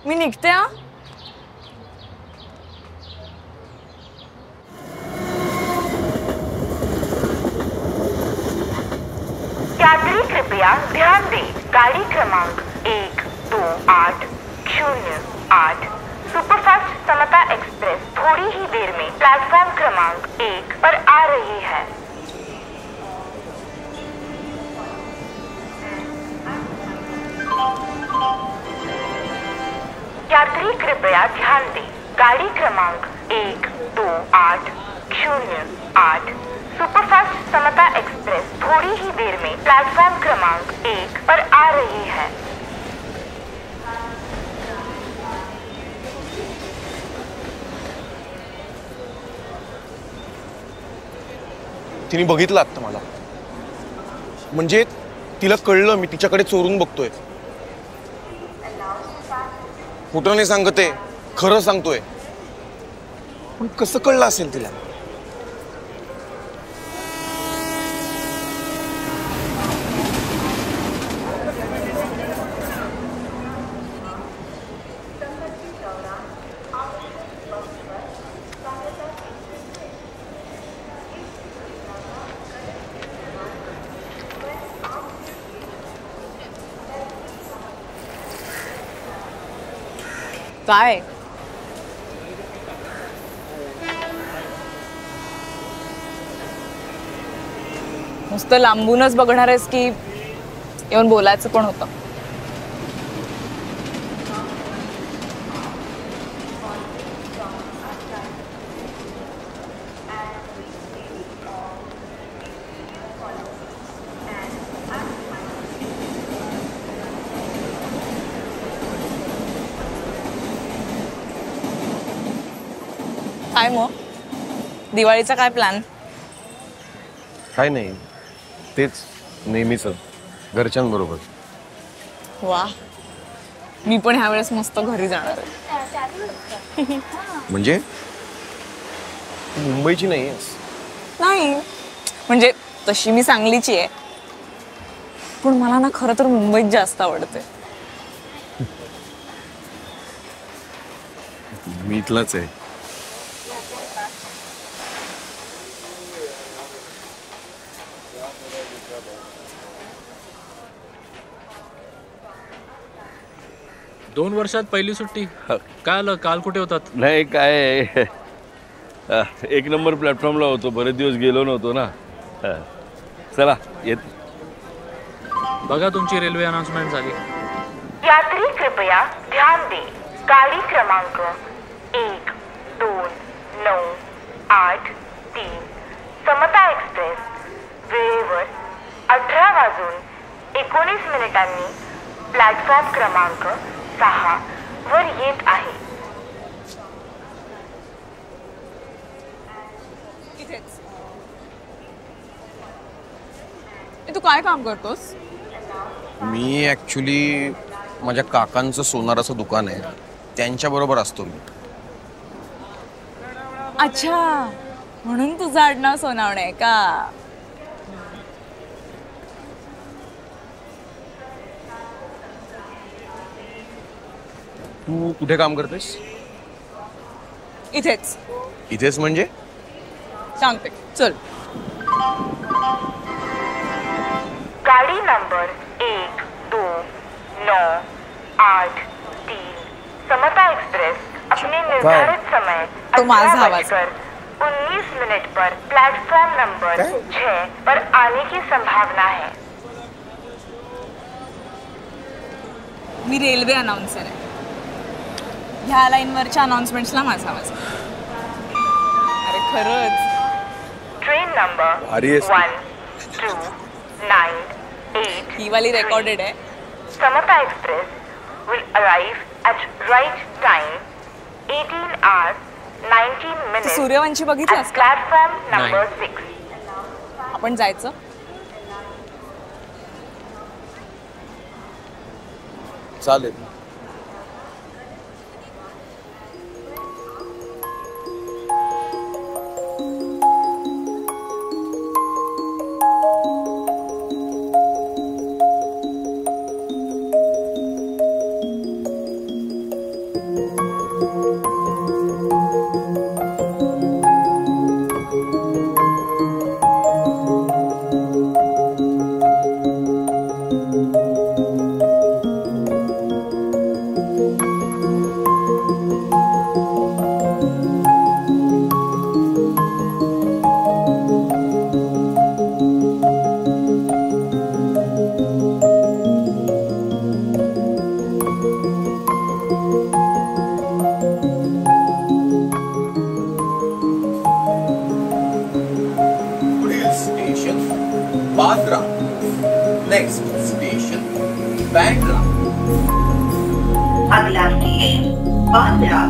मी निघते हा. यात्री कृपया ध्यान दें, गाड़ी क्रमांक 128008 सुपरफास्ट समता एक्सप्रेस थोड़ी ही देर में प्लेटफॉर्म क्रमांक 1 पर आ रही है। यात्री कृपया ध्यान दें, गाड़ी क्रमांक 128008 सुपरफास्ट समता एक्सप्रेस थोड़ी ही देर में प्लेटफॉर्म क्रमांक 1 पर आ रही है। तिने बघितलं आता मला, म्हणजे तिला कळलं मी तिच्याकडे चोरून बघतोय. खोटं नाही सांगते, खरं सांगतोय. पण कसं कळलं असेल तिला? काय नुसतं लांबूनच बघणार आहेस की येऊन बोलायचं पण होतं? काय मग दिवाळीचा काय प्लॅन? काय नाही, तेच नेहमीच घरच्यांबरोबर. वा, मी पण ह्या वेळेस मस्त घरी जाणार आहे. म्हणजे मुंबईची नाही आहेस? नाही, म्हणजे तशी मी सांगलीची आहे, पण मला ना खरं तर मुंबईत जास्त आवडते. मी इथलाच आहे. दोन वर्षात पहिली सुट्टी. काय आलं, काल कुठे होतात? नाही काय, एक नंबर प्लॅटफॉर्मला होतो, बरेच दिवस गेलो नव्हतो ना. चला येत. बघा तुमची रेल्वे अनाउन्समेंट झाली. यात्री कृपया ध्यान दें, गाड़ी क्रमांक 1298 समता एक्सप्रेस वेळेवर 18:19 प्लॅटफॉर्म क्रमांक 6 वर येत आहे. तू काय काम करतोस? मी ऍक्च्युली माझ्या काकांचं सोनाराचं दुकान आहे, त्यांच्या बरोबर असतो मी. अच्छा, म्हणून तुझं आडनाव सोनावणे आहे का? तू कुठे काम करतेस? इथेच. इथेच म्हणजे? सांगते, चल. गाड़ी नंबर 1298 समता एक्सप्रेस अपने निर्धारित समय तो माझा आवाज 19 पर प्लेटफॉर्म नंबर 6 पर आने की संभावना है. मी रेल्वे अनाउन्सर आहे. ह्या लाईनवरच्या अनाउन्समेंट्सला माझा आवाज. अरे खरंच. ट्रेन नंबर 1298 ही वाली रेकॉर्डेड आहे. समता express will arrive at right time 18:19 Suryavanshi बघितलास at का? platform number 6. आपण जायचं. चालेल. बांद्रा. Next station, Bandra. अगला स्टेशन बांद्रा.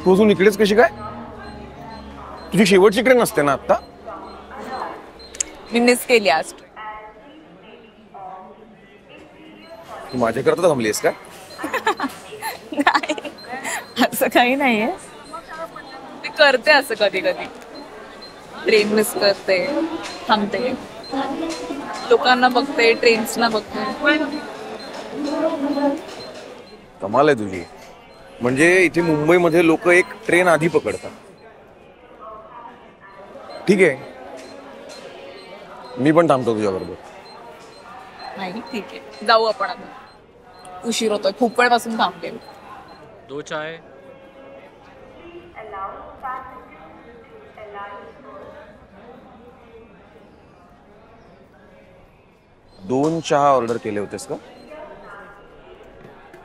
तू अजून इकडेच कशी काय? तुझी शेवटची ट्रेन असते ना आता? मी मिस केली आज. तू माझ्याकरता थांबलीस का? नाही, असं काही नाहीये. मी करते असं कधी कधी. ट्रेन मिस करते, थांबते, लोकांना बघते, ट्रेन्सना बघते. कमाल आहे तुझी. म्हणजे इथे मुंबईमध्ये लोक एक ट्रेन आधी पकडतात. ठीक आहे, मी पण थांबतो तुझ्या बरोबर. नाही ठीक आहे, जाऊ आपण आता. उशीर होतोय, खूप वेळपासून थांबते. 2 चाय. दोन चहा ऑर्डर केले होतेस का?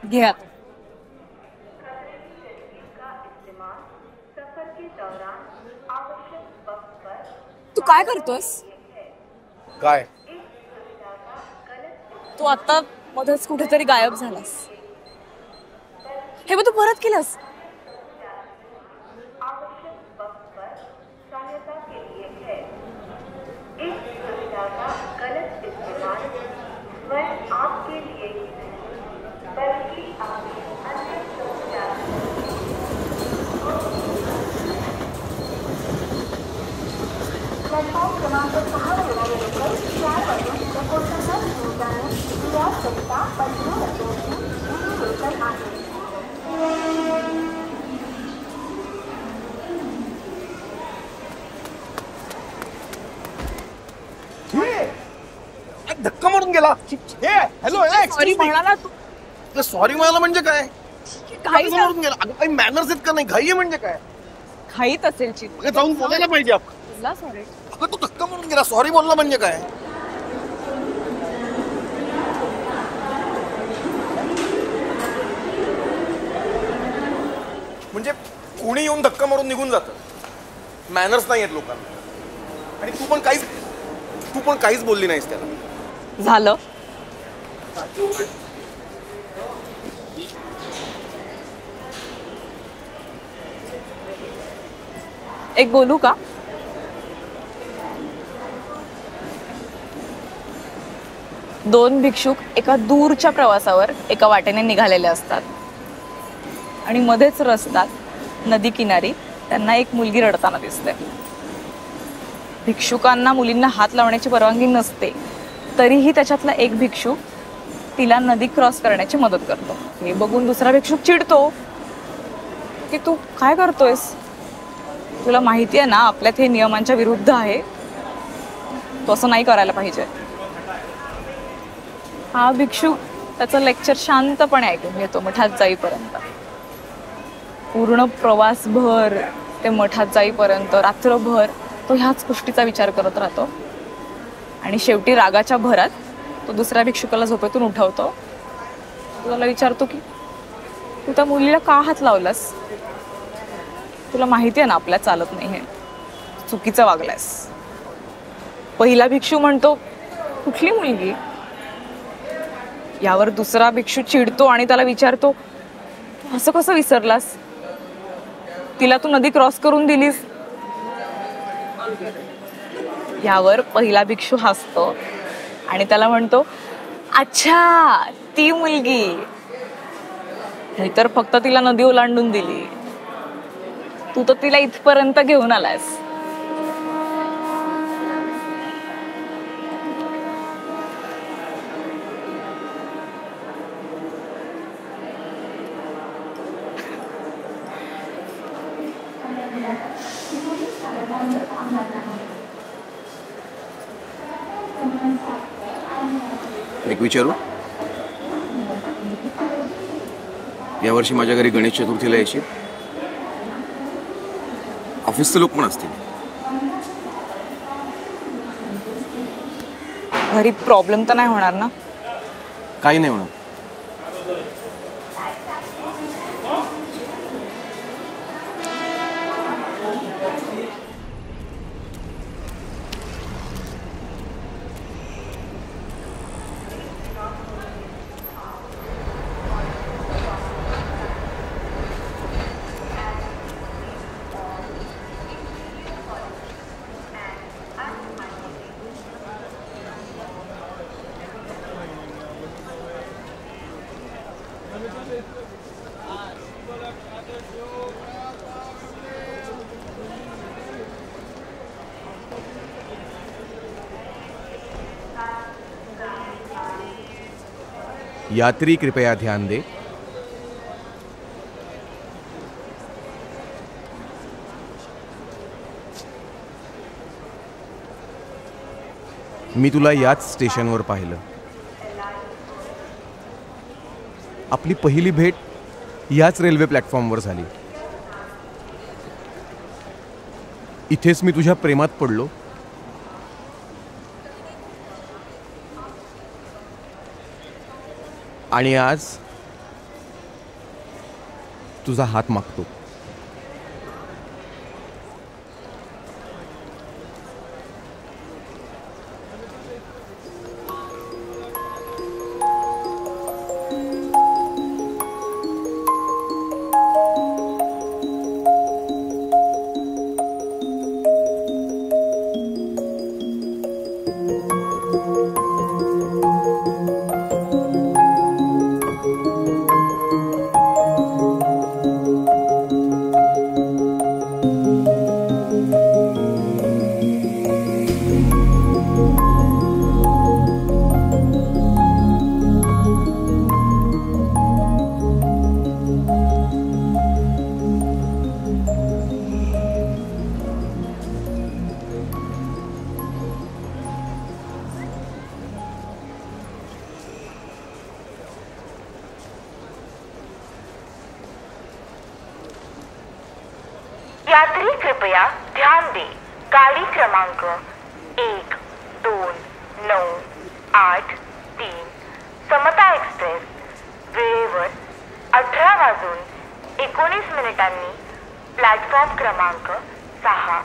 घ्या. तू काय करतोस? काय? तू आता मध्येच कुठेतरी गायब झालास. हे मग तू परत केलंस? धक्का मारून गेला. हॅलो, सॉरी म्हणा ना तू. सॉरी म्हणाला म्हणजे काय? घाईत मारून गेला. अगं काही मॅनर्स आहेत का नाही? घाई आहे म्हणजे काय? घाईत असेल चित. अगं जाऊन बोलायला पाहिजे आपण. तुला सॉरी. अगं तू धक्का मारून गेला, सॉरी बोलला म्हणजे काय? म्हणजे कोणी येऊन धक्का मारून निघून जातं. मॅनर्स नाही आहेत लोकांना. आणि तू पण काहीच बोलली नाहीस त्याला. झालं. एक बोलू का? दोन भिक्षुक एका दूरच्या प्रवासावर एका वाटेने निघालेले असतात आणि मध्येच रस्त्यात नदी किनारी त्यांना एक मुलगी रडताना दिसते. भिक्षुकांना मुलींना हात लावण्याची परवानगी नसते, तरीही त्याच्यातला एक भिक्षुक तिला नदी क्रॉस करण्याची मदत करतो. हे बघून दुसरा भिक्षुक चिडतो की तू काय करतोयस? तुला माहिती आहे ना आपल्यात हे नियमांच्या विरुद्ध आहे, तो असं नाही करायला पाहिजे. हा भिक्षुक त्याचं लेक्चर शांतपणे ऐकून घेतो मठात जाईपर्यंत. पूर्ण प्रवासभर ते मठात जाईपर्यंत रात्रभर तो ह्याच गोष्टीचा विचार करत राहतो आणि शेवटी रागाच्या भरात तो दुसऱ्या भिक्षुकाला झोपेतून उठवतो. त्याला विचारतो की तू त्या मुलीला का हात लावलास? तुला माहिती आहे ना आपल्यात चालत नाही, हे चुकीचं वागलास. पहिला भिक्षू म्हणतो कुठली मुलगी? यावर दुसरा भिक्षू चिडतो आणि त्याला विचारतो असं कसं विसरलास? तिला तू नदी क्रॉस करून दिलीस. यावर पहिला भिक्षू हसतो आणि त्याला म्हणतो अच्छा ती मुलगी, मी तर फक्त तिला नदी ओलांडून दिली, तू तर तिला इथपर्यंत घेऊन आलास. एक विचारू? यावर्षी माझ्या घरी गणेश चतुर्थीला येशील? ऑफिसचे लोक पण असतील. घरी प्रॉब्लेम तर नाही होणार ना? काही नाही होणार. यात्री कृपया ध्यान दे. मी तुला याच स्टेशनवर पाहिलं. आपली पहिली भेट याच रेल्वे प्लॅटफॉर्मवर झाली. इथेच मी तुझ्या प्रेमात पडलो. आणि आज तुझा हात मागतो. यात्री कृपया ध्यान दें. गाड़ी क्रमांक 1298 समता एक्सप्रेस वेळेवर 18 वाजून 19 मिनिटांनी प्लॅटफॉर्म क्रमांक 6